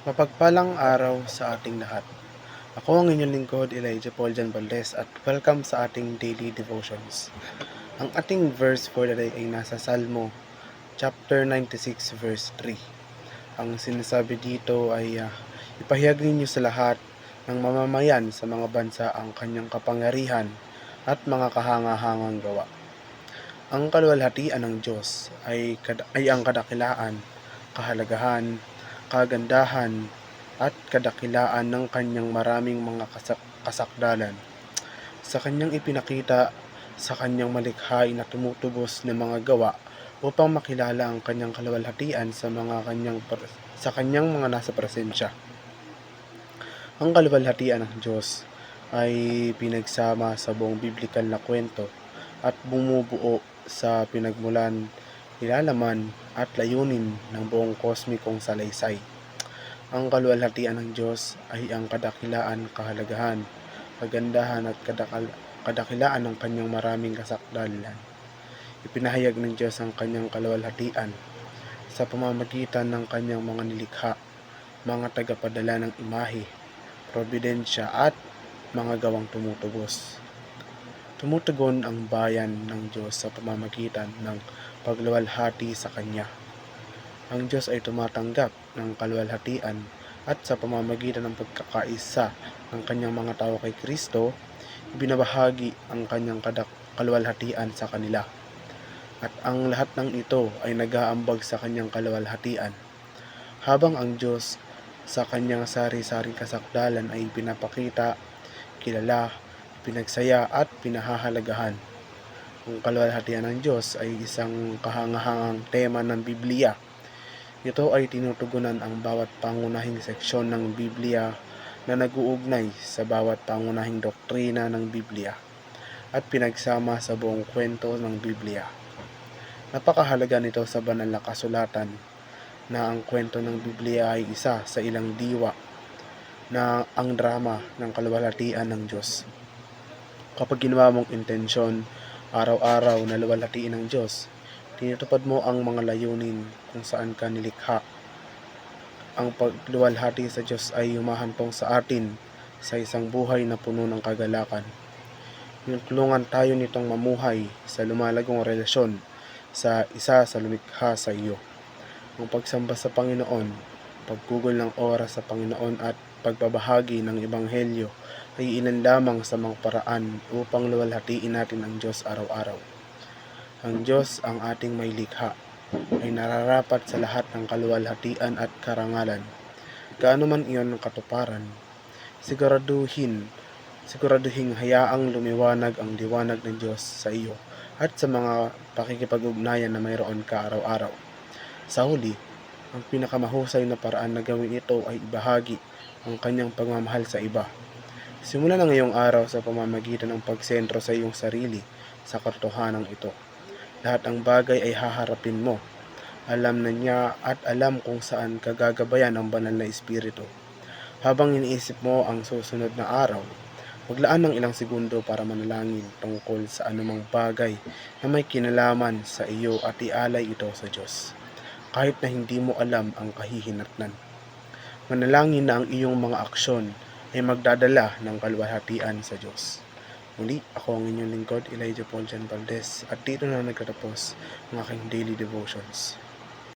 Mapagpalang araw sa ating lahat. Ako ang inyong lingkod, Elijah Paul Jan Valdez, at welcome sa ating daily devotions. Ang ating verse for the day ay nasa Salmo chapter 96 verse 3. Ang sinasabi dito ay ipahayag ninyo sa lahat ng mamamayan sa mga bansa ang kanyang kapangyarihan at mga kahangahangang gawa. Ang kaluwalhatian ng Diyos ay ang kadakilaan, kahalagahan, kagandahan, at kadakilaan ng kanyang maraming mga kasakdalan. Sa kanyang ipinakita sa kanyang malikhain na tumutubos ng mga gawa upang makilala ang kanyang kaluwalhatian sa kanyang mga nasa presensya. Ang kaluwalhatian ng Diyos ay pinagsama sa buong biblikal na kwento at bumubuo sa pinagmulan, nilalaman at layunin ng buong kosmikong salaysay. Ang kaluwalhatian ng Diyos ay ang kadakilaan, kahalagahan, kagandahan at kadakilaan ng kanyang maraming kasakdalan. Ipinahayag ng Diyos ang kanyang kaluwalhatian sa pamamagitan ng kanyang mga nilikha, mga tagapadala ng imahe, probidensya at mga gawang tumutubos. Tumutugon ang bayan ng Diyos sa pamamagitan ng pagluwalhati sa Kanya. Ang Diyos ay tumatanggap ng kaluwalhatian at sa pamamagitan ng pagkakaisa ng Kanyang mga tao kay Kristo, ibinabahagi ang Kanyang kaluwalhatian sa kanila. At ang lahat ng ito ay nag-aambag sa Kanyang kaluwalhatian. Habang ang Diyos sa Kanyang sari-saring kasakdalan ay pinapakita, kilala, pinagsaya at pinahahalagahan. Ang kaluwalhatian ng Diyos ay isang kahangahangang tema ng Biblia. Ito ay tinutugunan ang bawat pangunahing seksyon ng Biblia na nag-uugnay sa bawat pangunahing doktrina ng Biblia at pinagsama sa buong kwento ng Biblia. Napakahalaga nito sa banal na kasulatan na ang kwento ng Biblia ay isa sa ilang diwa na ang drama ng kaluwalhatian ng Diyos. Kapag ginawa mong intensyon, araw-araw na luwalhatiin ng Diyos, tinutupad mo ang mga layunin kung saan ka nilikha. Ang pagluwalhati sa Diyos ay humahantong sa atin sa isang buhay na puno ng kagalakan. Tinutulungan tayo nitong mamuhay sa lumalagong relasyon sa isa sa lumikha sa iyo. Ang pagsamba sa Panginoon, paggugol ng oras sa Panginoon at pagbabahagi ng Ebanghelyo ay ilan lamang sa mga paraan upang luwalhatiin natin ang Diyos araw-araw. Ang Diyos, ang ating may likha, ay nararapat sa lahat ng kaluwalhatian at karangalan. Gaano man iyon ang katuparan, siguraduhin hayaang lumiwanag ang liwanag ng Diyos sa iyo at sa mga pakikipag-ugnayan na mayroon ka araw-araw. Sa huli, ang pinakamahusay na paraan na gawin ito ay ibahagi ang kanyang pagmamahal sa iba. Simulan ang iyong araw sa pamamagitan ng pagsentro sa iyong sarili sa katotohanan ito. Lahat ng bagay ay haharapin mo. Alam na niya at alam kung saan ka gagabayan ng banal na espiritu. Habang iniisip mo ang susunod na araw, maglaan ng ilang segundo para manalangin tungkol sa anumang bagay na may kinalaman sa iyo at ialay ito sa Diyos, kahit na hindi mo alam ang kahihinatnan. Manalangin na ang iyong mga aksyon ay magdadala ng kaluwalhatian sa Diyos. Muli, ako ang inyong lingkod, Elijah Paul Jan Valdez, at dito na nagtatapos ang aking daily devotions.